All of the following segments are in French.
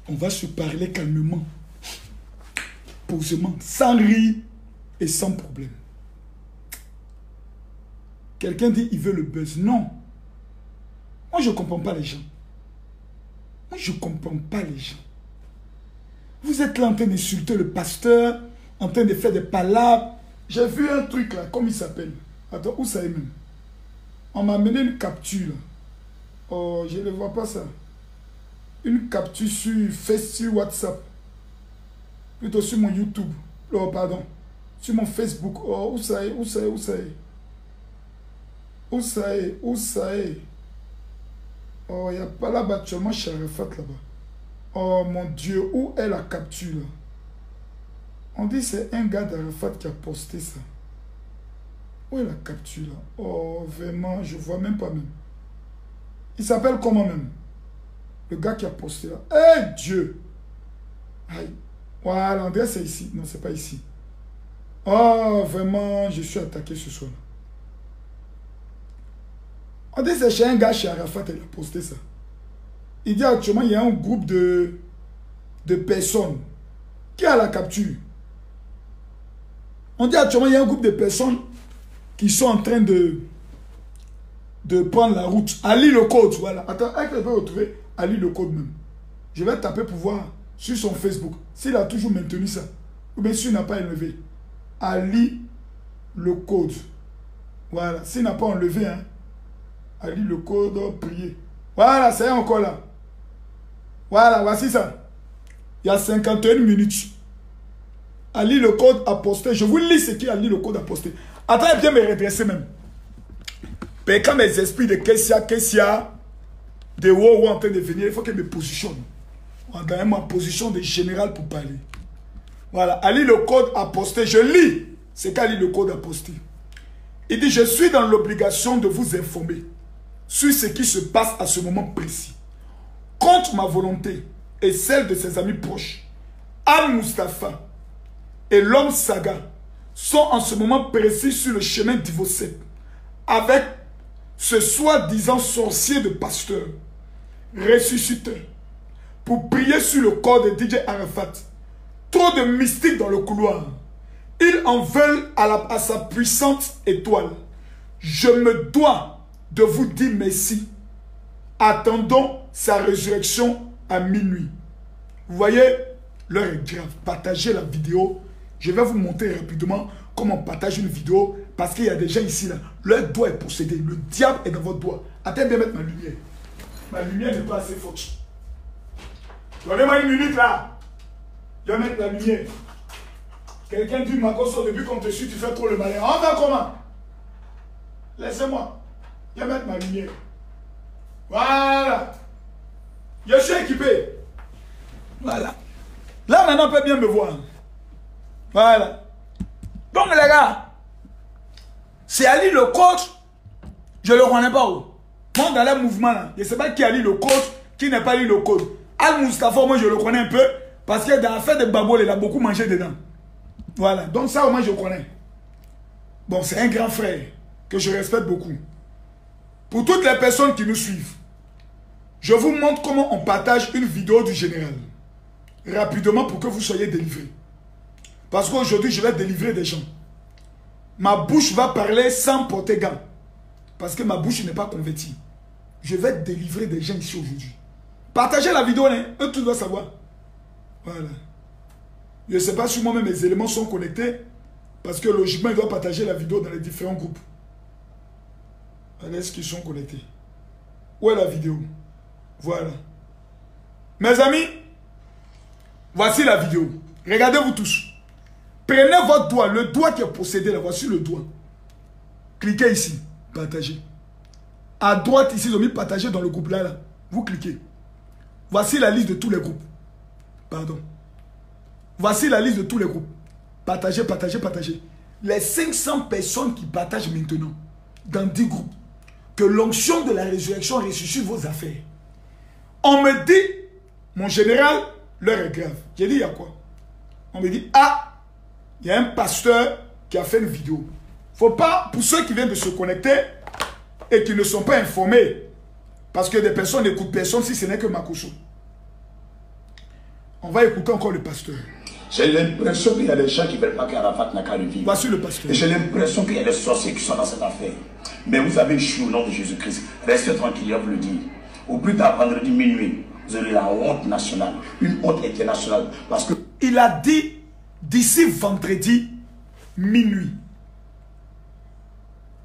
On va se parler calmement, posément, sans rire et sans problème. Quelqu'un dit il veut le buzz. Non. Moi, je ne comprends pas les gens. Moi, je ne comprends pas les gens. Vous êtes là en train d'insulter le pasteur, en train de faire des palabres. J'ai vu un truc là, comment il s'appelle? Attends, où ça est même? On m'a amené une capture. Oh, je ne vois pas ça. Une capture sur WhatsApp. Plutôt sur mon YouTube. Oh, pardon. Sur mon Facebook. Oh, où ça est? Où ça est? Où ça est? Où ça est? Où ça est? Oh, il n'y a pas là-bas actuellement chez Arafat là-bas. Oh mon Dieu, où est la capture là? On dit c'est un gars d'Arafat qui a posté ça. Où est la capture là? Oh vraiment, je vois même pas même. Il s'appelle comment même? Le gars qui a posté là. Eh Dieu! Aïe. Voilà, André c'est ici. Non, c'est pas ici. Oh vraiment, je suis attaqué ce soir. On dit c'est chez un gars chez Arafat, il a posté ça. Il dit actuellement il y a un groupe de personnes qui a la capture. On dit actuellement il y a un groupe de personnes qui sont en train de prendre la route. Ali le code, voilà. Attends, est-ce que je peux retrouver Ali le code même? Je vais taper pour voir sur son Facebook s'il a toujours maintenu ça. Ou bien s'il n'a pas enlevé. Ali le code. Voilà. S'il n'a pas enlevé, hein. Ali le code, prier. Voilà, c'est encore là. Voilà, voici ça. Il y a 51 minutes. Ali le code a posté. Je vous lis ce qu'Ali le code a posté. Attends, bien me redresser même. Mais quand mes esprits de Kessia, de Wow en train de venir, il faut que je me positionne. Dans ma position de général pour parler. Voilà, Ali le code a posté. Je lis ce qu'Ali le code a posté. Il dit, je suis dans l'obligation de vous informer sur ce qui se passe à ce moment précis. Contre ma volonté et celle de ses amis proches, Al-Mustafa et l'homme Saga sont en ce moment précis sur le chemin d'Ivosset avec ce soi-disant sorcier de pasteur ressuscité pour prier sur le corps de DJ Arafat. Trop de mystiques dans le couloir. Ils en veulent à sa puissante étoile. Je me dois de vous dire merci. Attendons sa résurrection à minuit. Vous voyez, l'heure est grave. Partagez la vidéo. Je vais vous montrer rapidement comment on partage une vidéo. Parce qu'il y a des gens ici, là. Leur doigt est possédé. Le diable est dans votre doigt. Attendez bien mettre ma lumière. Ma lumière n'est pas assez forte. Donnez-moi une minute là. Je vais mettre la lumière. Quelqu'un dit, Makoso, depuis qu'on te suit, tu fais trop le malin. On va comment? Laissez-moi. Je vais mettre ma lumière. Voilà. Je suis équipé. Voilà. Là, maintenant, on peut bien me voir. Voilà. Donc, les gars, c'est Ali le coach. Je ne le connais pas. Moi, dans le mouvement, là, je ne sais pas qui est Ali le coach, qui n'est pas Ali le coach. Al-Mustafa, moi, je le connais un peu. Parce que dans l'affaire de Babol, il a beaucoup mangé dedans. Voilà. Donc, ça, au moins, je connais. Bon, c'est un grand frère que je respecte beaucoup. Pour toutes les personnes qui nous suivent, je vous montre comment on partage une vidéo du général. Rapidement pour que vous soyez délivrés. Parce qu'aujourd'hui, je vais délivrer des gens. Ma bouche va parler sans porter gants. Parce que ma bouche n'est pas convertie. Je vais délivrer des gens ici aujourd'hui. Partagez la vidéo, hein. Eux, tu dois savoir. Voilà. Je ne sais pas si moi-même mes éléments sont connectés. Parce que logiquement, ils doivent partager la vidéo dans les différents groupes. Est-ce qu'ils sont connectés? Où est la vidéo? Voilà. Mes amis, voici la vidéo. Regardez-vous tous. Prenez votre doigt, le doigt qui est possédé là, voici le doigt. Cliquez ici, partagez. À droite ici, ils ont mis partager dans le groupe là, là. Vous cliquez. Voici la liste de tous les groupes. Pardon. Voici la liste de tous les groupes. Partagez, partagez, partagez. Les 500 personnes qui partagent maintenant dans 10 groupes. Que l'onction de la résurrection ressuscite vos affaires. On me dit, mon général, l'heure est grave. J'ai dit, il y a quoi? On me dit, ah, il y a un pasteur qui a fait une vidéo. Faut pas, pour ceux qui viennent de se connecter et qui ne sont pas informés, parce que des personnes n'écoutent personne si ce n'est que Makoso. On va écouter encore le pasteur. J'ai l'impression qu'il y a des gens qui ne veulent pas qu'Arafat n'a qu'à revivre. Voici le pasteur. Et j'ai l'impression qu'il y a des sorciers qui sont dans cette affaire. Mais vous avez échoué au nom de Jésus-Christ. Restez tranquille, je vous le dire. Au plus tard, vendredi minuit, vous aurez la honte nationale, une honte internationale. Parce que il a dit d'ici vendredi minuit.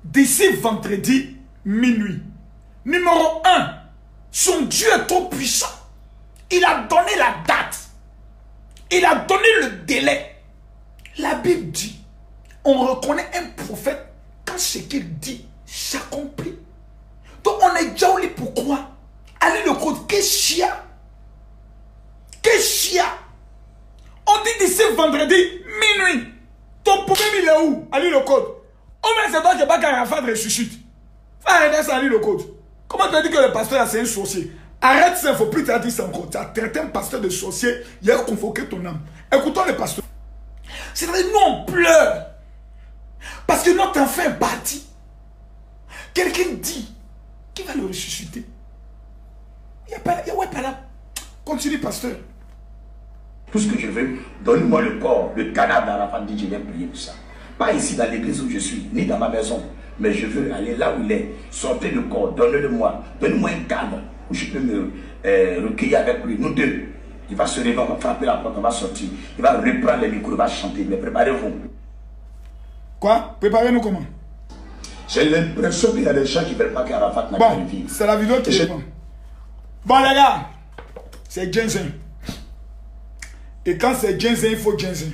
D'ici vendredi minuit. Numéro 1, son Dieu est trop puissant. Il a donné la date. Il a donné le délai. La Bible dit, on reconnaît un prophète quand ce qu'il dit s'accomplit. Donc on est déjà oublié pourquoi. Allez le code, qu'est-ce on dit d'ici vendredi minuit. Ton problème il est où? Allez le code. Oh mais c'est toi qui pas qu'Arafat ressuscite. Arrête ça, allez le code. Comment tu as dit que le pasteur c'est un sorcier? Arrête ça, il ne faut plus te dire ça encore. Tu as traité un pasteur de sorcier, il a convoqué ton âme. Écoutons le pasteur. C'est-à-dire, nous on pleure. Parce que notre enfant est bâti. Quelqu'un dit qu'il va le ressusciter. Il n'y a pas là. Continue, pasteur. tout ce que je veux, donne-moi le corps, le cadavre d'Arafat, dit je vais prier pour ça. Pas ici dans l'église où je suis, ni dans ma maison. Mais je veux aller là où il est. Sortez le corps, donnez-le-moi. Donnez-moi un cadre où je peux me recueillir avec lui. Nous deux. Il va se réveiller, on va frapper la porte, on va sortir. Il va reprendre les micros, il va chanter. Mais préparez-vous. Quoi? Préparez-nous comment? J'ai l'impression qu'il y a des gens qui ne veulent pas qu'Arafat n'a qu'à vivre. C'est la vidéo qui répond. Bon les gars, c'est ginseng. Et quand c'est ginseng, il faut ginseng.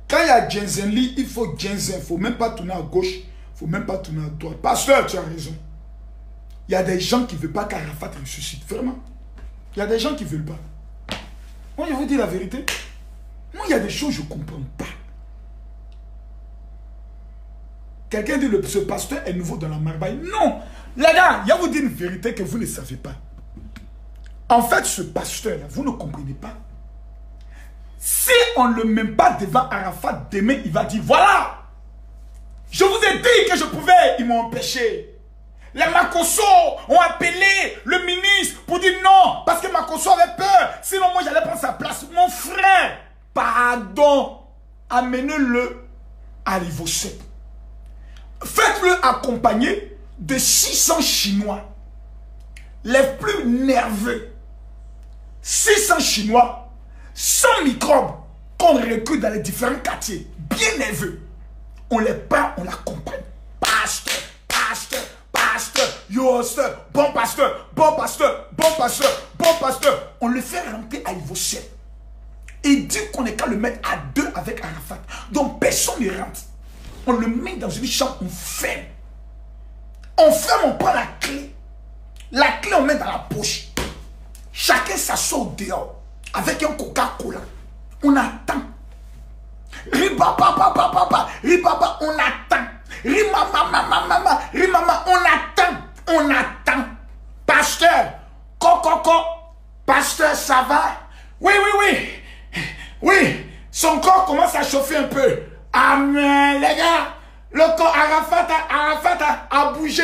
Quand il y a ginseng, il faut ginseng. Il ne faut même pas tourner à gauche. Il ne faut même pas tourner à droite. Pasteur, tu as raison. Il y a des gens qui ne veulent pas qu'Arafat ressuscite. Vraiment. Il y a des gens qui ne veulent pas. Moi, je vous dis la vérité. Moi, il y a des choses que je ne comprends pas. Quelqu'un dit que ce pasteur est nouveau dans la marbaille. Non. Les gars, il y a vous dire une vérité que vous ne savez pas. En fait, ce pasteur-là, vous ne comprenez pas. Si on ne le met pas devant Arafat, demain, il va dire, voilà, je vous ai dit que je pouvais, ils m'ont empêché. Les Makosso ont appelé le ministre pour dire non, parce que Makosso avait peur. Sinon, moi, j'allais prendre sa place. Mon frère, pardon, amenez-le à l'Ivocep. Faites-le accompagner de 600 Chinois, les plus nerveux. 600 Chinois, sans microbes, qu'on recrute dans les différents quartiers, bien nerveux. On les prend, on l'accompagne. Pasteur, pasteur, pasteur, pasteur, bon pasteur, bon pasteur, bon pasteur, bon pasteur. On le fait rentrer à Ivocep. Il dit qu'on n'est qu'à le mettre à deux avec Arafat. Donc personne ne rentre. On le met dans une chambre, on ferme. On ferme, on prend la clé. La clé, on met dans la poche. Chacun s'assoit dehors avec un Coca-Cola. On attend. Ribaba, papa, papa, ribaba, on attend. Rimama, mama, mama, rimama, on attend. On attend. Pasteur, coco, pasteur, ça va? Oui, oui, oui. Oui, son corps commence à chauffer un peu. Amen, les gars. Le corps Arafat a bougé.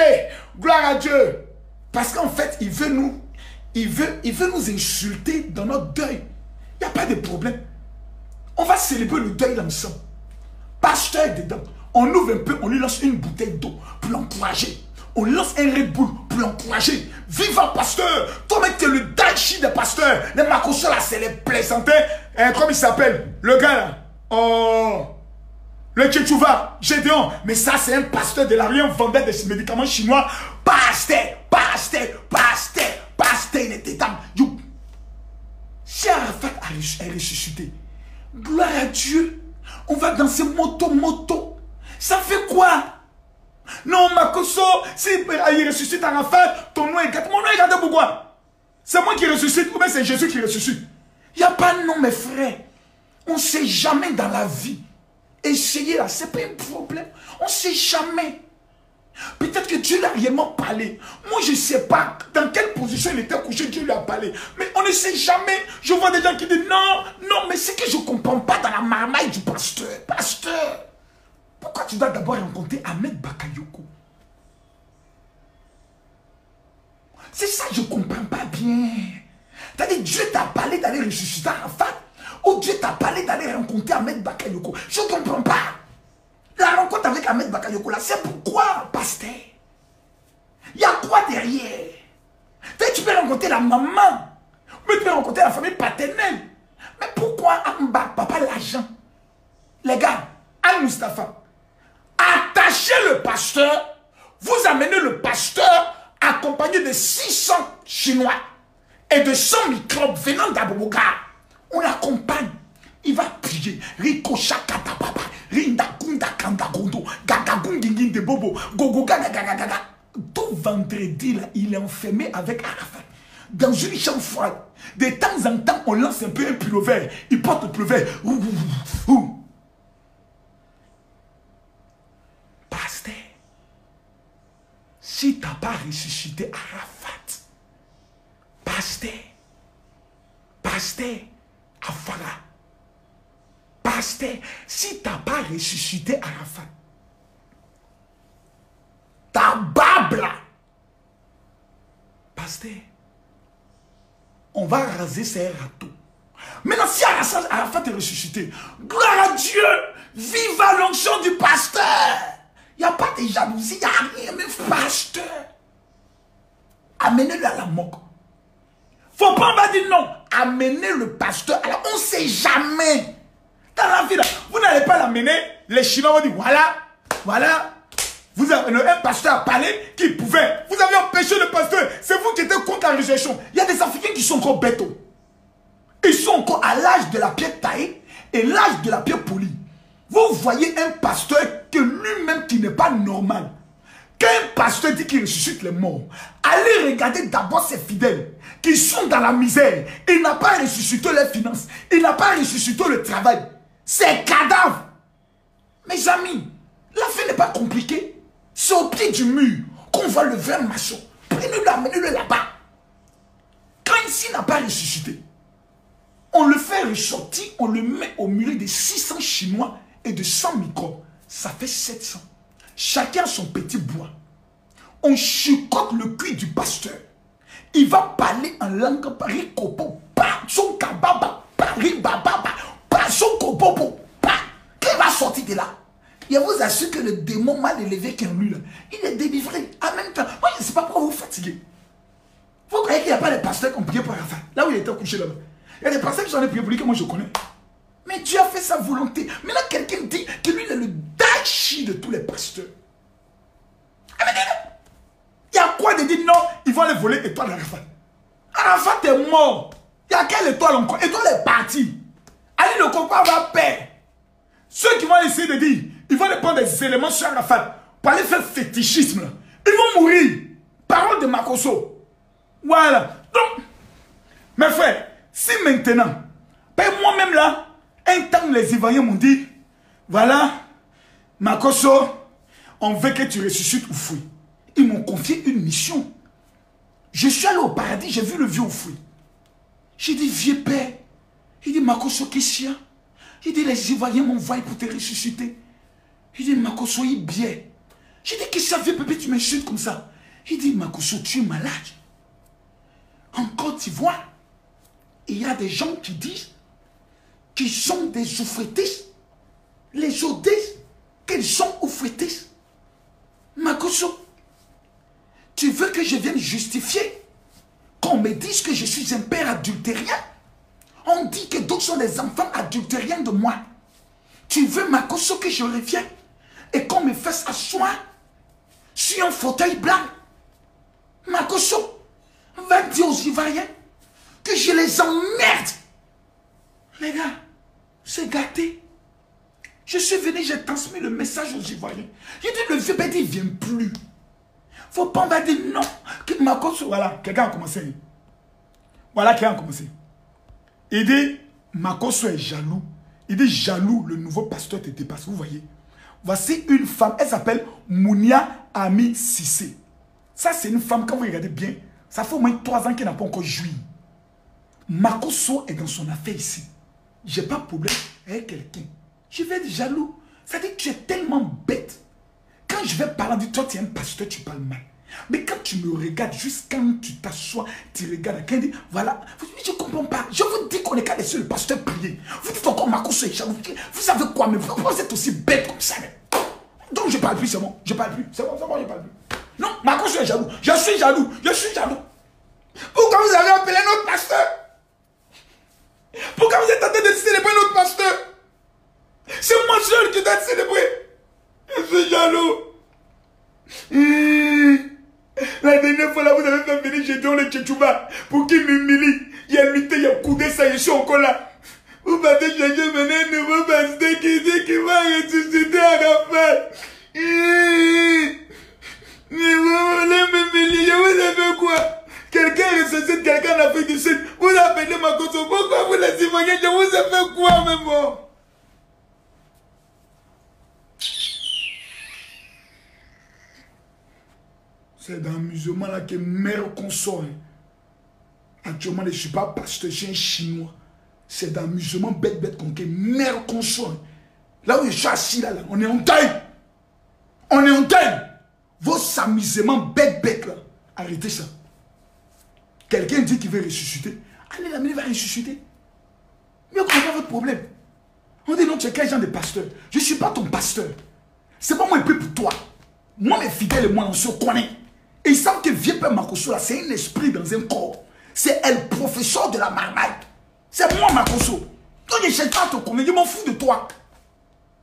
Gloire à Dieu. Parce qu'en fait, il veut nous insulter dans notre deuil. Il n'y a pas de problème. On va célébrer le deuil ensemble. Pasteur dedans. On ouvre un peu, on lui lance une bouteille d'eau pour l'encourager. On lance un Red Bull pour l'encourager. Viva pasteur. Toi-même, tu es le Dachi des pasteurs. Les Makosso là, c'est les plaisantins. Comment il s'appelle? Le gars là. Oh. Le Tchétchouva, Gédéon, mais ça c'est un pasteur de la rien vendait des médicaments chinois. Pasteur, pasteur, pasteur, pasteur, il était tam. Si Arafat est ressuscité, gloire à Dieu, on va danser moto. Ça fait quoi? Non, Makosso, si il ressuscite Arafat, ton nom est gâté. Mon nom est gâté pourquoi? C'est moi qui ressuscite ou bien c'est Jésus qui ressuscite? Il n'y a pas de nom, mes frères. On ne sait jamais dans la vie. Essayez là, c'est pas un problème. On ne sait jamais. Peut-être que Dieu lui a réellement parlé. Moi, je ne sais pas dans quelle position il était couché, Dieu lui a parlé. Mais on ne sait jamais. Je vois des gens qui disent non, mais c'est que je ne comprends pas dans la marmaille du pasteur. Pasteur, pourquoi tu dois d'abord rencontrer Ahmed Bakayoko? C'est ça, je ne comprends pas bien. C'est-à-dire, Dieu t'a parlé d'aller ressusciter Arafat. Ou Dieu t'a parlé d'aller rencontrer Ahmed Bakayoko. Je ne comprends pas. La rencontre avec Ahmed Bakayoko, là, c'est pourquoi, pasteur? Il y a quoi derrière? Tu peux rencontrer la maman, mais tu peux rencontrer la famille paternelle. Mais pourquoi Amba, papa, l'argent? Les gars, Al-Mustafa, attachez le pasteur, vous amenez le pasteur accompagné de 600 Chinois et de 100 microbes venant d'Aboboga. On l'accompagne. Il va prier. Rikosha katapapa. Rindakunda kandagondo. Gagagungingin de bobo. Gogo gagagagaga. Tout vendredi, là, il est enfermé avec Arafat. Dans une chambre froide. De temps en temps, on lance un peu un pullover. Il porte le pullover. Pasteur, si tu n'as pas ressuscité Arafat, pasteur, Afara, pasteur, si tu n'as pas ressuscité Arafat, ta bable, pasteur, on va raser ses râteaux. Maintenant, si Arafat est ressuscité, gloire à Dieu, vive à l'onction du pasteur. Il n'y a pas de jalousie, il n'y a rien, mais pasteur. Amenez-le à la moque. Faut pas, on va dire non. Amenez le pasteur. Alors, on ne sait jamais. Dans la vie, là, vous n'allez pas l'amener. Les Chinois vont dire, voilà. Vous avez un pasteur à parler qui pouvait. Vous avez empêché le pasteur. C'est vous qui êtes contre la résurrection. Il y a des Africains qui sont encore bêtes. Ils sont encore à l'âge de la pierre taillée et l'âge de la pierre polie. Vous voyez un pasteur que lui-même qui n'est pas normal. Quand un pasteur dit qu'il ressuscite les morts, allez regarder d'abord ses fidèles qui sont dans la misère. Il n'a pas ressuscité les finances. Il n'a pas ressuscité le travail. C'est cadavre. Mes amis, la fin n'est pas compliquée. C'est au pied du mur qu'on voit le vrai maçon. Prenez-le, amenez-le là-bas. Quand ici n'a pas ressuscité, on le fait ressortir, on le met au milieu de 600 Chinois et de 100 microbes. Ça fait 700. Chacun a son petit bois. On chicote le cuir du pasteur. Il va parler en langue parikopo. Son kababa, paribababa, son kobobo. Qui va sortir de là? Je vous assure que le démon mal élevé qui est en lui, là, il est délivré. En même temps, moi je ne sais pas pourquoi vous fatiguez. Vous croyez qu'il n'y a pas de pasteurs qui ont prié pour Arafat? Là où il était couché là-bas. Il y a des pasteurs qui sont allés prier pour lui que moi je connais. Mais Dieu a fait sa volonté. Maintenant, quelqu'un dit que lui, il est le dachi de tous les pasteurs. Il y a quoi de dire non, ils vont aller voler l'étoile d'Arafat? Arafat est mort. Il y a quelle étoile encore? L'étoile est partie. Ali le compas va perdre. Ceux qui vont essayer de dire, ils vont aller prendre des éléments sur Arafat pour aller faire fétichisme. Là. Ils vont mourir. Parole de Makosso. Voilà. Donc, mes frères, si maintenant, moi-même là, un temps les Ivoiriens m'ont dit, voilà, Makosso, on veut que tu ressuscites Oufoui. Ils m'ont confié une mission. Je suis allé au paradis, j'ai vu le vieux Oufoui. J'ai dit, vieux père. Il dit, Makosso, qu'est-ce qu'il y a? Il dit, les Ivoiriens m'envoient pour te ressusciter. Il dit, Makosso, il est bien. J'ai dit, qu'est-ce que ça fait, bébé, tu m'insultes comme ça? Il dit, Makosso, tu es malade. En Côte d'Ivoire, il y a des gens qui disent qu'ils sont des oufrétistes. Les autres disent qu'ils sont oufrétistes. Makosso, tu veux que je vienne justifier qu'on me dise que je suis un père adultérien? On dit que d'autres sont des enfants adultériens de moi. Tu veux, Makosso, que je revienne et qu'on me fasse asseoir sur un fauteuil blanc? Makosso, va dire aux Ivoiriens que je les emmerde. Les gars, c'est gâté. Je suis venu, j'ai transmis le message aux Ivoiriens. J'ai dit, le vieux bébé, il ne vient plus. Faut pas, on va dire non. Makosso, voilà, quelqu'un a commencé. Voilà, quelqu'un a commencé. Il dit, Makosso est jaloux. Il dit, jaloux, le nouveau pasteur te dépasse. Vous voyez. Voici une femme, elle s'appelle Mounia Ami Sissé. Ça, c'est une femme, quand vous regardez bien, ça fait au moins 3 ans qu'elle n'a pas encore joui. Makosso est dans son affaire ici. Je n'ai pas de problème avec quelqu'un. Je vais être jaloux. Ça dit que tu es tellement bête. Quand je vais parler, on dit, toi, tu es un pasteur, tu parles mal. Mais quand tu me regardes, juste quand tu t'assois, tu regardes, quelqu'un dit, voilà, je ne comprends pas. Je vous dis qu'on est qu'à laisser le pasteur prier. Vous dites encore Makoso est jaloux. Vous savez quoi, mais pourquoi vous êtes aussi bête comme ça? Mais... Donc je ne parle plus, c'est bon. Je ne parle plus. C'est bon, je ne parle plus. Non, Makoso est jaloux. Je suis jaloux. Je suis jaloux. Pourquoi vous avez appelé notre pasteur? Pourquoi vous êtes en train de célébrer notre pasteur? C'est moi seul qui dois célébrer. Je suis jaloux. La dernière fois là, vous avez fait venir Gédéon le Tchétchouba pour qu'il m'humilie. Il a lutté, il a coudé ça, je suis encore là. Vous partez chercher maintenant un nouveau pasteur qui dit qu'il va ressusciter à Raphaël. Mais vous voulez m'humilier, vous avez quoi? Quelqu'un ressuscite quelqu'un en Afrique du Sud. Vous appelez Makoso, pourquoi vous laissez moyen? Je vous ai fait quoi même moi? C'est d'amusement là que mère consort. Actuellement, je ne suis pas pasteur, je suis un chinois. C'est d'amusement bête qu'on que mère consort. Là où je suis assis là, on est en deuil. On est en deuil. Vos amusements bête là. Arrêtez ça. Quelqu'un dit qu'il veut ressusciter. Allez, l'amener va ressusciter. Mais on comprend pas votre problème. On dit non, tu es quel genre de pasteur? Je ne suis pas ton pasteur. C'est pas moi un peu pour toi. Moi, mes fidèles et moi, on se connaît. Et ils savent que vieux père Makoso, là, c'est un esprit dans un corps. C'est elle, professeur de la marmaille. C'est moi, Makoso. Donc, je ne cherche pas à te convaincre. Je m'en fous de toi.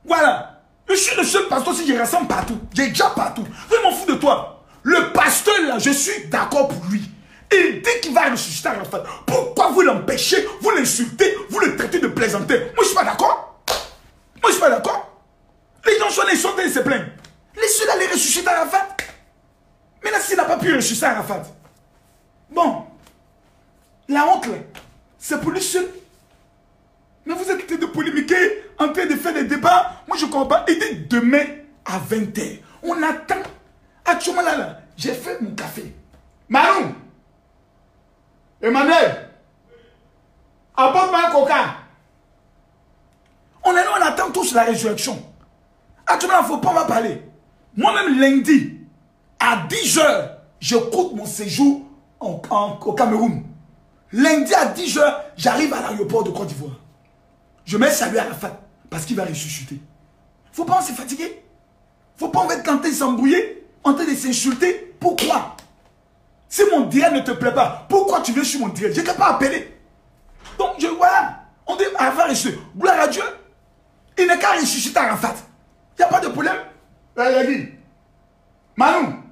Voilà. Je suis le seul pasteur si je rassemble partout. J'ai déjà partout. Je m'en fous de toi. Le pasteur, là, je suis d'accord pour lui. Il dit qu'il va ressusciter à Raphaël. Pourquoi vous l'empêchez, vous l'insultez, vous le traitez de plaisanter? Moi, je ne suis pas d'accord. Moi, je ne suis pas d'accord. Les gens sont les sortent et se plaignent. Laissez-le aller ressusciter à Raphaël. Mais là, s'il n'a pas pu ressusciter à Raphaël, bon, la honte, là, c'est pour lui seul. Mais vous êtes en train de polémiquer, en train de faire des débats. Moi, je ne comprends pas. Et dès demain, à 20h, on attend. Actuellement, là, j'ai fait mon café. Manou, Emmanuel, apporte-moi un coca. On est là, on attend tous la résurrection. Actuellement, il ne faut pas m'en parler. Moi-même, lundi, à 10h, je coûte mon séjour au Cameroun. Lundi à 10h, j'arrive à l'aéroport de Côte d'Ivoire. Je mets salut à Arafat parce qu'il va ressusciter. Il ne faut pas se fatiguer. Il ne faut pas en être tenté de s'embrouiller, en train de s'insulter. Pourquoi? Si mon direct ne te plaît pas, pourquoi tu viens sur mon direct? Je ne t'ai pas appelé. Donc, voilà. On dit Arafat ressuscite. Gloire à Dieu. Il n'est qu'à ressusciter Arafat. Il n'y a pas de problème. Il a dit, Manou,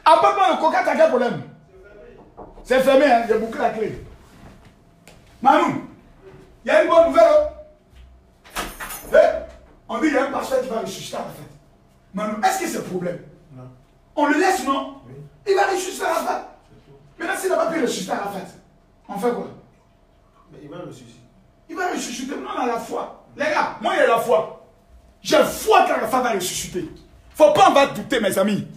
apporte-moi le coca, t'as quel problème? C'est fermé, hein? J'ai bouclé la clé. Manou, il y a une bonne nouvelle. Hein? On dit qu'il y a un pasteur qui va ressusciter Arafat. Manou, est-ce que c'est le problème? Non. On le laisse, non? Oui. Il va ressusciter Arafat. Maintenant, s'il n'a pas pu ressusciter Arafat, on fait quoi? Mais il va ressusciter. Il va ressusciter. Non, on a la foi. Les gars, moi, il y a la foi. J'ai foi qu'Arafat va ressusciter. Il ne faut pas en va douter, mes amis.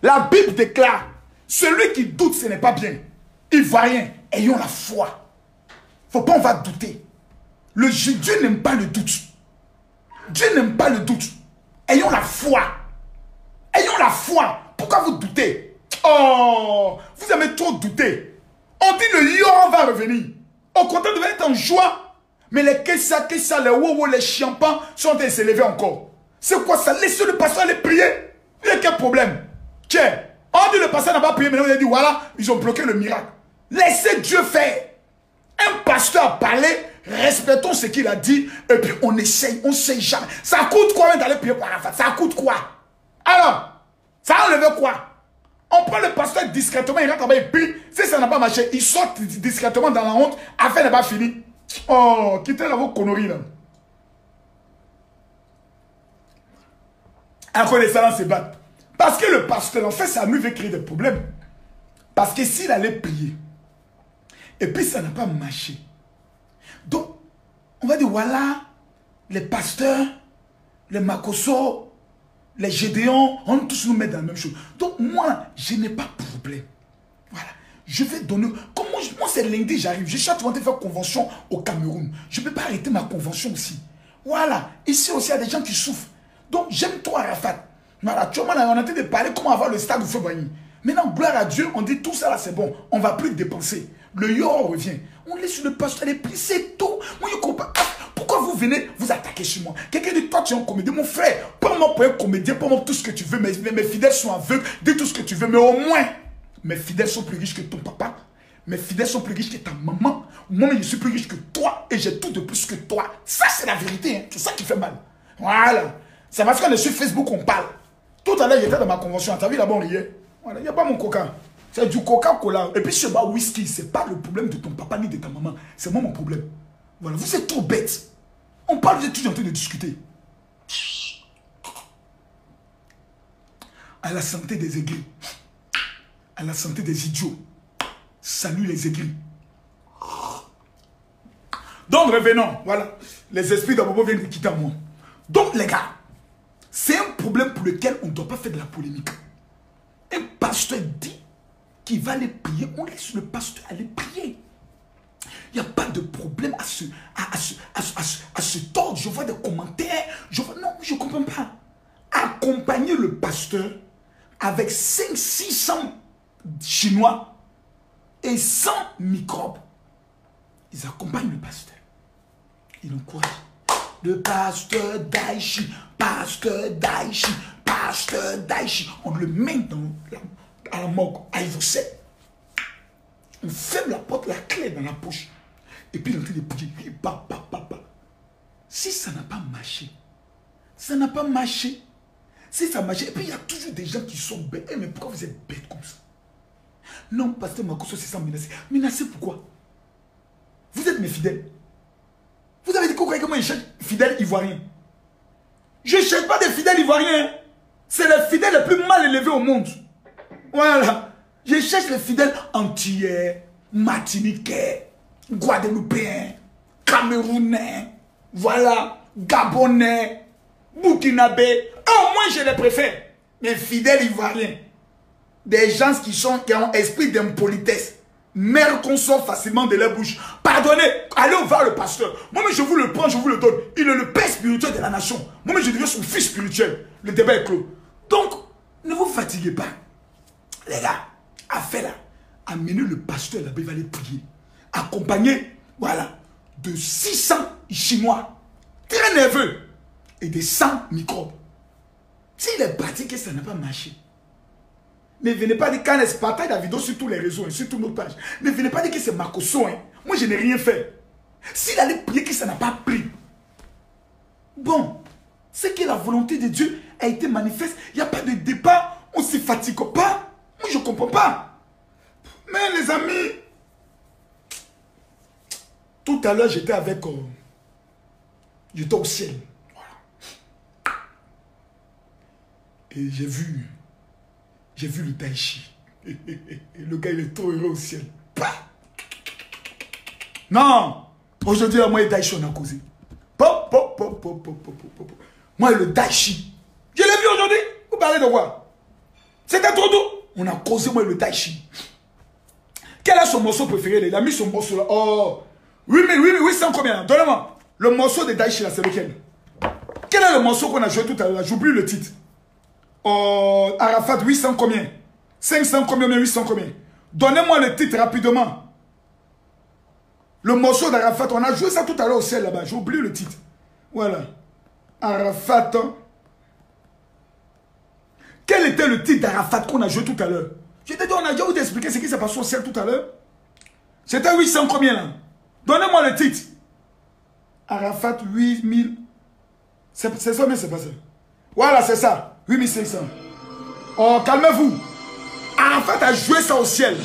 La Bible déclare, celui qui doute, ce n'est pas bien. Il ne voit rien. Ayons la foi. Il ne faut pas en va douter. Dieu n'aime pas le doute. Dieu n'aime pas le doute. Ayons la foi. Ayons la foi. Pourquoi vous doutez? Oh, vous aimez trop douter. On dit le lion va revenir. Au contraire, devait être en joie. Mais les kessa, les wowo, les chiampans sont en train de s'élever encore. C'est quoi ça? Laissez le pasteur aller prier. Il y a quel problème? Tiens, on dit le pasteur n'a pas prié, maintenant il a dit voilà, ils ont bloqué le miracle. Laissez Dieu faire. Un pasteur a parlé, respectons ce qu'il a dit, et puis on essaye, on ne sait jamais. Ça coûte quoi même d'aller prier pour Arafat? Ça coûte quoi? Alors, ça enlève quoi? On prend le pasteur discrètement, il rentre là-bas, il prie. Si ça n'a pas marché, il sort discrètement dans la honte, afin de pas finir. Oh, quittez là vos conneries là. Encore les salons se battent. Parce que le pasteur, en fait, ça lui veut créer des problèmes. Parce que s'il allait prier, et puis ça n'a pas marché. Donc, on va dire, voilà, les pasteurs, les Makoso, les Gédéons, on va tous nous mettre dans la même chose. Donc, moi, je n'ai pas de problème. Voilà. Je vais donner... Comme moi c'est lundi, j'arrive. Je suis en train de faire convention au Cameroun. Je ne peux pas arrêter ma convention aussi. Voilà. Ici aussi, il y a des gens qui souffrent. Donc, j'aime toi, Arafat. Voilà, actuellement, on est en train de parler comment avoir le stade où faut gagner. Maintenant, gloire à Dieu, on dit tout ça là, c'est bon. On ne va plus dépenser. Le yo revient. On laisse le pasteur les prix, c'est tout. Moi, je comprends. Pourquoi vous venez vous attaquer sur moi? Quelqu'un dit, toi, tu es un comédien. Mon frère, pas moi pour un comédien, pas moi tout ce que tu veux. Mes fidèles sont aveugles, dis tout ce que tu veux. Mais au moins, mes fidèles sont plus riches que ton papa. Mes fidèles sont plus riches que ta maman. Moi, je suis plus riche que toi et j'ai tout de plus que toi. Ça, c'est la vérité. Hein. C'est ça qui fait mal. Voilà. C'est parce qu'on est sur Facebook qu'on parle. Tout à l'heure, j'étais dans ma convention. T'as vu là-bas, on riait. Voilà, il n'y a pas mon coca. C'est du Coca-Cola. Et puis, ce bas whisky, ce n'est pas le problème de ton papa ni de ta maman. C'est moi mon problème. Voilà, vous êtes trop bêtes. On parle, vous êtes toujours en train de discuter. À la santé des aigris. À la santé des idiots. Salut les aigris. Donc, revenons. Voilà. Les esprits d'Abobo viennent de quitter moi. Donc, les gars, c'est un problème pour lequel on ne doit pas faire de la polémique. Un pasteur dit qu'il va aller prier. On laisse le pasteur aller prier. Il n'y a pas de problème à se tordre. Je vois des commentaires. Non, je ne comprends pas. Accompagner le pasteur avec 500-600 Chinois et 100 microbes. Ils accompagnent le pasteur. Ils l'encouragent. Le pasteur Daichi, pasteur Daichi, pasteur Daichi. On le met à la morgue, à Ivocet. On ferme la porte, la clé dans la poche. Et puis il est en train de prier. Si ça n'a pas marché, ça n'a pas marché. Si ça marche, et puis il y a toujours des gens qui sont bêtes. Mais pourquoi vous êtes bêtes comme ça? Non, pasteur Makosso, c'est ça menacé. Menacé pourquoi? Vous êtes mes fidèles. Vous avez dit que moi je cherche fidèles ivoiriens. Je ne cherche pas des fidèles ivoiriens. C'est les fidèles les plus mal élevés au monde. Voilà. Je cherche les fidèles antillais, martiniquais, guadeloupéens, camerounais, voilà, gabonais, burkinabé. Au moins je les préfère. Mais fidèles ivoiriens. Des gens qui ont esprit d'impolitesse. Mère qu'on sort facilement de leur bouche. Pardonnez, allez voir le pasteur. Moi, je vous le prends, je vous le donne. Il est le père spirituel de la nation. Moi, je deviens son fils spirituel. Le débat est clos. Donc, ne vous fatiguez pas. Les gars, affaire là. Amenez le pasteur là-bas, il va aller prier. Accompagné, voilà, de 600 Chinois. Très nerveux. Et des 100 microbes. S'il est parti que ça n'a pas marché. Ne venez pas dire quand est-ce partage la vidéo sur tous les réseaux, sur toutes nos pages. Ne venez pas dire que c'est Makosso. Hein. Moi, je n'ai rien fait. S'il allait prier que ça n'a pas pris. Bon, c'est que la volonté de Dieu a été manifeste. Il n'y a pas de débat. On ne se fatigue pas. Moi, je ne comprends pas. Mais les amis, tout à l'heure, j'étais avec... j'étais au ciel. Voilà. Et j'ai vu le Daichi. Et le gars, il est trop heureux au ciel. Bah. Non. Aujourd'hui, moi et Daichi, on a causé. Moi et le Daichi. Je l'ai vu aujourd'hui. Vous parlez de quoi? C'était trop doux. On a causé, moi et le Daichi. Quel est son morceau préféré? Il a mis son morceau là. Oh. Oui, c'est combien? Donnez-moi. Le morceau de Daichi là, c'est lequel? Quel est le morceau qu'on a joué tout à l'heure? J'oublie le titre. Oh, Arafat, 800 combien? 500 combien, 800 combien? Donnez-moi le titre rapidement. Le morceau d'Arafat, on a joué ça tout à l'heure au ciel là-bas. J'ai oublié le titre. Voilà. Arafat. Quel était le titre d'Arafat qu'on a joué tout à l'heure? Je t'ai dit, on a déjà expliqué ce qui s'est passé au ciel tout à l'heure. C'était 800 combien là? Donnez-moi le titre. Arafat, 8000. C'est ça, mais c'est pas ça. Voilà, c'est ça. 8500. Oh, calmez-vous. Arafat a joué ça au ciel.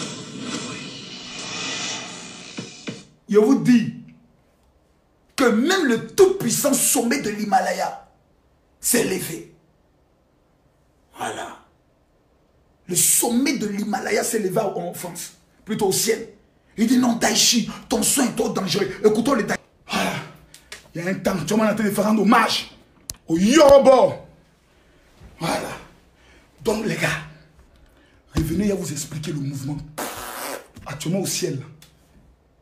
Je vous dis que même le tout-puissant sommet de l'Himalaya s'est levé. Voilà. Le sommet de l'Himalaya s'est levé en France, plutôt au ciel. Il dit non, Daichi, ton soin est trop dangereux. Écoutons le Daichi. Voilà. Il y a un temps, tu m'as entendu faire un hommage au Yoruba. Voilà. Donc les gars, revenez à vous expliquer le mouvement. Actuellement au ciel,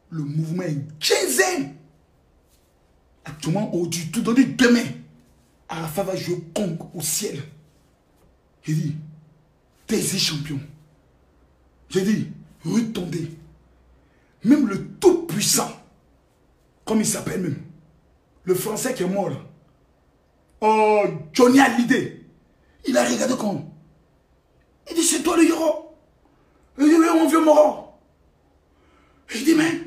le mouvement est Jensen. Actuellement, au du tout donné demain, Arafat va jouer Kong au ciel. J'ai dit, Taisy champion. J'ai dit, Ruth Tondé. Même le tout-puissant, comme il s'appelle même, le français qui est mort là. Oh, Johnny Hallyday. Il a regardé comme. Il dit, c'est toi le Yoro. Il dit, oui, mon vieux mort. Je dis, mais,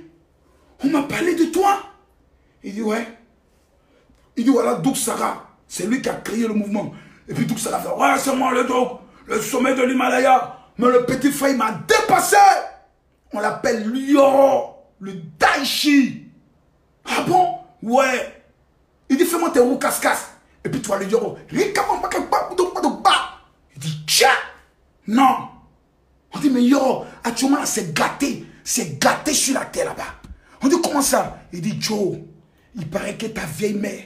on m'a parlé de toi. Il dit, ouais. Il dit, voilà, Doug Sara. C'est lui qui a créé le mouvement. Et puis Doug Sara fait, ouais, c'est moi le Doug, le sommet de l'Himalaya. Mais le petit frère, il m'a dépassé. On l'appelle Yoro, le Daichi. Ah bon? Ouais. Il dit, fais-moi tes roues casse-casse. Et puis toi, le Yoro, il dit, tiens. Non. On dit, mais Yoro, actuellement, c'est gâté. C'est gâté sur la terre là-bas. On dit, comment ça? Il dit, Joe, il paraît que ta vieille mère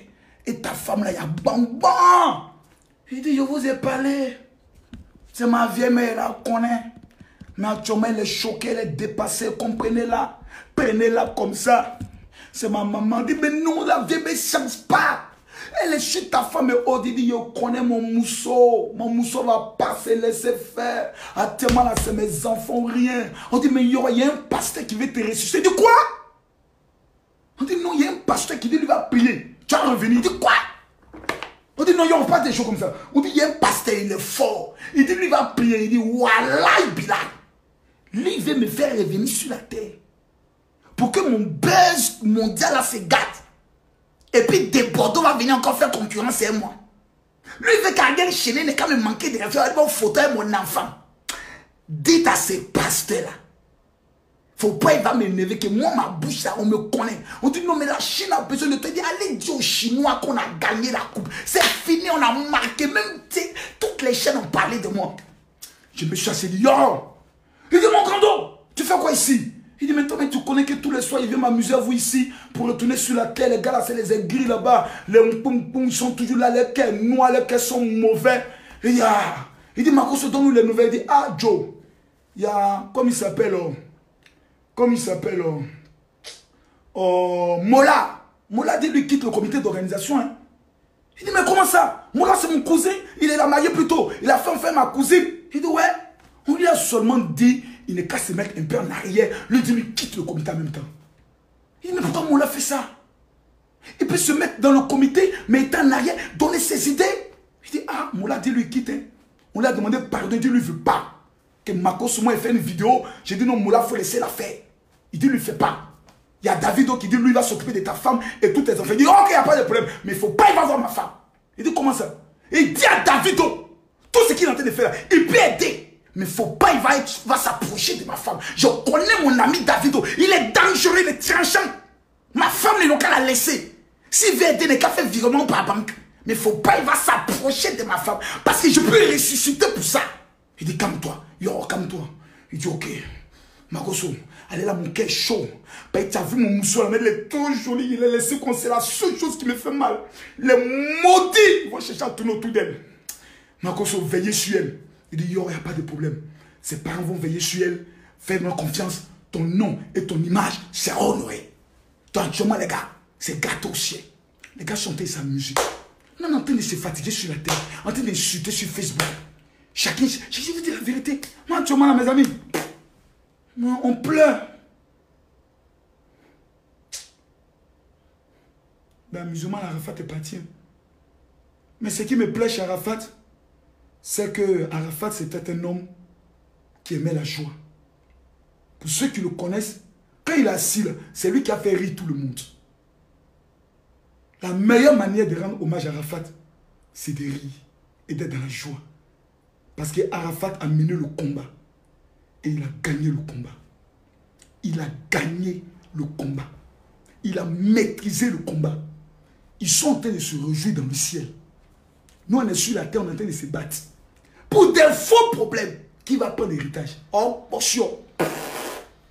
et ta femme là, il y a bambam. Il dit, je vous ai parlé. C'est ma vieille mère là, connaît. Mais actuellement, elle est choquée, elle est dépassée. Comprenez-la. Prenez-la comme ça. C'est ma maman. Elle dit, mais non, la vieille mère ne change pas. Elle est chez ta femme et oh, dit, je connais mon mousseau. Mon mousseau va pas se laisser faire. Actuellement, là, c'est mes enfants, rien. On dit, mais il y a un pasteur qui veut te ressusciter. Il dit, quoi? On dit, non, il y a un pasteur qui dit, lui va prier. Tu vas revenir. Il dit, quoi? On dit, non, il n'y aura pas des choses comme ça. On dit, il y a un pasteur, il est fort. Il dit, lui va prier. Il dit, Wallah, Bilal. Lui, il veut me faire revenir sur la terre. Pour que mon buzz mondial là se gâte. Et puis, des Bordeaux va venir encore faire concurrence avec moi. Lui, il veut qu'Ariel Chéné n'est qu'à me manquer de respect. Il va photo avec mon enfant. Dites à ces pasteurs-là. Faut pas, il va m'énerver que moi, ma bouche, là, on me connaît. On dit, non, mais la Chine a besoin de te dire, allez dire aux Chinois qu'on a gagné la coupe. C'est fini, on a marqué. Même, toutes les chaînes ont parlé de moi. Je me suis assis, dit, yo. Il dit, mon grando, tu fais quoi ici? Il dit, mais toi, mais tu connais que tous les soirs, il vient m'amuser à vous ici pour retourner sur la terre. Les gars, là, c'est les aigris là-bas. Les ils sont toujours là, les quais noirs, les quais sont mauvais. Il dit, Marco, se donne-nous les nouvelles. Il dit, ah, Joe, il y a, comme il s'appelle, Mola. Mola dit, lui quitte le comité d'organisation. Hein. Il dit, mais comment ça? Mola, c'est mon cousin. Il est là marié plus tôt. Il a fait enfin ma cousine. Il dit, ouais. On lui a seulement dit, il n'est qu'à se mettre un peu en arrière. Lui dit, lui quitte le comité en même temps. Il dit, mais pourquoi Mola fait ça? Il peut se mettre dans le comité, mais il est en arrière, donner ses idées. Il dit, ah, Mola dit, lui quitte. Hein. On lui a demandé pardon, il dit, lui ne veut pas. Que Marco sur moi, il fait une vidéo. J'ai dit, non, Mola, il faut laisser la faire. Il dit, lui, ne fait pas. Il y a Davido qui dit, lui, il va s'occuper de ta femme et tous tes enfants. Il dit, ok, il n'y a pas de problème, mais il ne faut pas, il va voir ma femme. Il dit, comment ça? Il dit à Davido, tout ce qu'il est en train de faire là, il peut aider. Mais il ne faut pas, il va s'approcher de ma femme. Je connais mon ami Davido. Il est dangereux, il est tranchant. Ma femme, il n'a qu'à la laisser. S'il veut aider, il n'a qu'à faire virement par la banque. Mais il ne faut pas, il va s'approcher de ma femme. Parce que je peux ressusciter pour ça. Il dit, calme-toi. Yo, calme-toi. Il dit, ok. Makoso, allez là, mon cœur est chaud. Ben, tu as vu mon mousseau, mais il est trop joli. Il est laissé comme c'est la seule chose qui me fait mal. Les maudits vont chercher à tourner autour d'elle. Makoso, veillez sur elle. Il dit, yo, il n'y a pas de problème. Ses parents vont veiller sur elle. Fais-moi confiance. Ton nom et ton image, c'est honoré. Toi, actuellement, les gars, c'est gâteau au ciel. Les gars chantaient sa musique. On est en train de se fatiguer sur la terre. En train d'insulter sur Facebook. Chacun, je vous dis la vérité. Moi, actuellement, là, mes amis, on pleure. Ben, musulman, Arafat est parti. Mais ce qui me plaît chez Arafat, c'est que Arafat, c'était un homme qui aimait la joie. Pour ceux qui le connaissent, quand il est assis là, c'est lui qui a fait rire tout le monde. La meilleure manière de rendre hommage à Arafat, c'est de rire et d'être dans la joie. Parce que Arafat a mené le combat. Et il a gagné le combat. Il a gagné le combat. Il a maîtrisé le combat. Ils sont en train de se réjouir dans le ciel. Nous, on est sur la terre, on est en train de se battre. Pour des faux problèmes. Qui va prendre l'héritage? Oh, potion.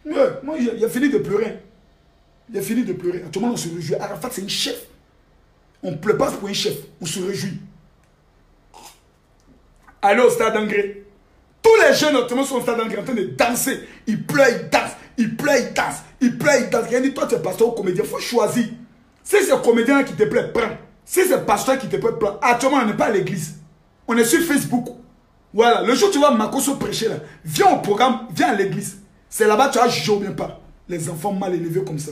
Ouais, moi, il a fini de pleurer. Il a fini de pleurer. Actuellement, on se réjouit. Arafat, c'est un chef. On ne pleure pas pour un chef. On se réjouit. Allez au stade d'Angré. Tous les jeunes, notamment, sont au stade d'Angré en train de danser. Ils pleurent, ils dansent. Ils pleurent, ils dansent. Ils pleurent, ils dansent. Il dit, toi, tu es pasteur ou comédien. Il faut choisir. Si c'est comédien qui te plaît, prends. Si c'est pasteur qui te plaît, prends. Actuellement, on n'est pas à l'église. On est sur Facebook. Voilà, le jour où tu vas Makoso prêcher là, viens au programme, viens à l'église. C'est là-bas tu vas juger ou bien pas. Les enfants mal élevés comme ça.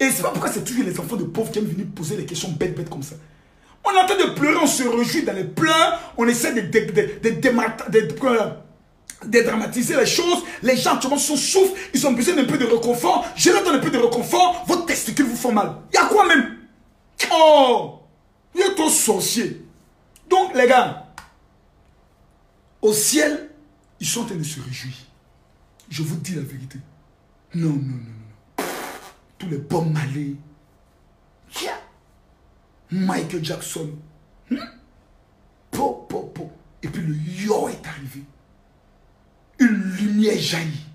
Et c'est pas pourquoi c'est toujours les enfants de pauvres qui aiment venir poser des questions bêtes comme ça. On est en train de pleurer, on se réjouit dans les pleurs, on essaie de dédramatiser les choses. Les gens actuellement souffrent, ils ont besoin d'un peu de réconfort. Je leur donne un peu de réconfort, vos testicules vous font mal. Il y a quoi même? Oh, il y a trop sorcier. Donc les gars, au ciel, ils sont en train de se réjouir. Je vous dis la vérité. Non. Tous les Bob Marley, Michael Jackson, et puis le yo est arrivé. Une lumière jaillit.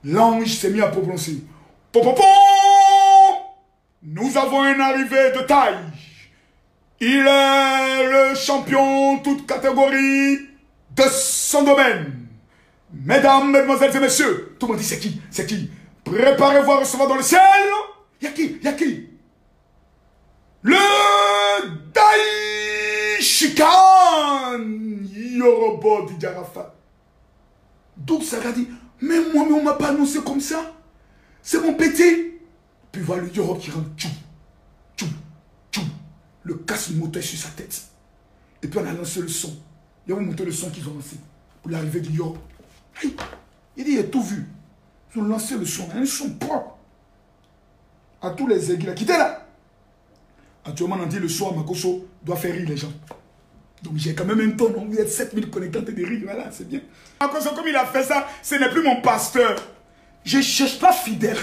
L'ange s'est mis à prononcer. Nous avons une arrivée de taille. Il est le champion toute catégorie de son domaine. Mesdames, mesdemoiselles et messieurs, tout le monde dit c'est qui? C'est qui? Préparez-vous à recevoir dans le ciel. Y'a qui? Le Daishikan Yorobo dit Arafat. Donc ça a dit, mais moi, on m'a pas annoncé comme ça. C'est mon pété. Puis voilà le Yorob qui rentre. Tchou. Le casse moteur sur sa tête. Et puis on a lancé le son. Il y a vous montré le son qu'ils ont lancé pour l'arrivée du Yorob. Il dit, il a tout vu. Ils ont lancé le son, un son propre. À tous les aiguilles, quittez là. Actuellement, on a dit le son à Makoso doit faire rire les gens. Donc j'ai quand même un ton, donc vous êtes 7000 connectants de rire, voilà, c'est bien. Makoso, comme il a fait ça, ce n'est plus mon pasteur. Je ne cherche pas fidèle.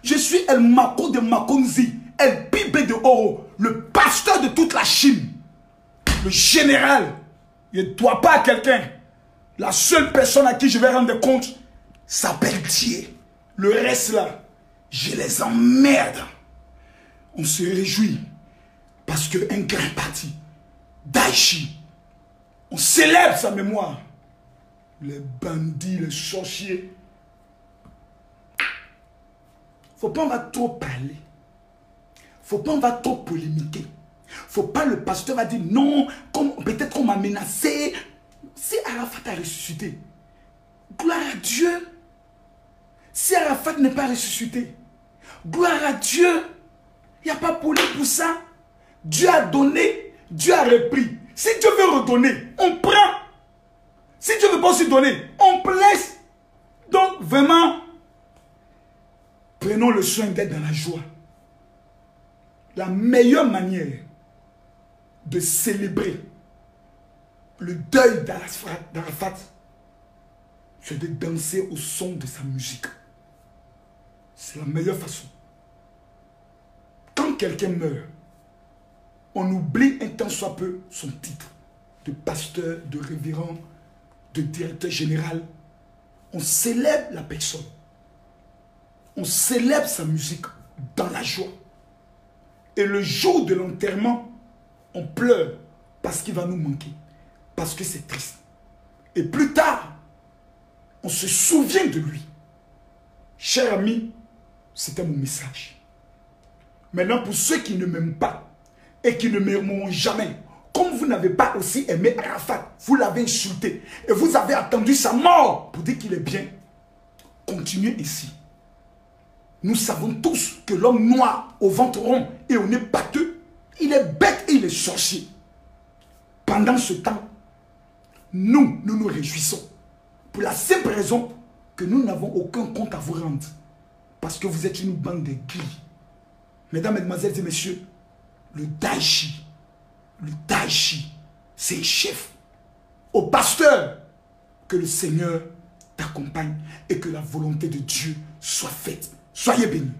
Je suis El Mako de Makonzi, El Pibe de Oro, le pasteur de toute la Chine. Le général. Je ne dois pas à quelqu'un. La seule personne à qui je vais rendre compte s'appelle Dieu. Le reste là, je les emmerde. On se réjouit parce qu'un grand parti, Daichi, on célèbre sa mémoire. Les bandits, les sorciers. Faut pas on va trop parler. Faut pas on va trop polémiquer. Faut pas le pasteur va dire non, peut-être qu'on m'a menacé. Si Arafat a ressuscité, gloire à Dieu. Si Arafat n'est pas ressuscité, gloire à Dieu. Il n'y a pas polémique pour ça. Dieu a donné, Dieu a repris. Si Dieu veut redonner, on prend. Si Dieu ne veut pas aussi donner, on laisse. Donc vraiment, prenons le soin d'être dans la joie. La meilleure manière de célébrer le deuil d'Arafat, c'est de danser au son de sa musique. C'est la meilleure façon. Quand quelqu'un meurt, on oublie un tant soit peu son titre de pasteur, de révérend, de directeur général. On célèbre la personne. On célèbre sa musique dans la joie. Et le jour de l'enterrement, on pleure parce qu'il va nous manquer. Parce que c'est triste. Et plus tard, on se souvient de lui. Cher ami, c'était mon message. Maintenant, pour ceux qui ne m'aiment pas et qui ne m'aimeront jamais, comme vous n'avez pas aussi aimé Arafat, vous l'avez insulté et vous avez attendu sa mort pour dire qu'il est bien, continuez ici. Nous savons tous que l'homme noir au ventre rond et au nez pâteux, il est bête et il est sorcier. Pendant ce temps, nous nous réjouissons. Pour la simple raison que nous n'avons aucun compte à vous rendre. Parce que vous êtes une bande de gris. Mesdames, mesdemoiselles et messieurs, le Daichi, c'est un chef. Au pasteur, que le Seigneur t'accompagne et que la volonté de Dieu soit faite. Soyez bénis.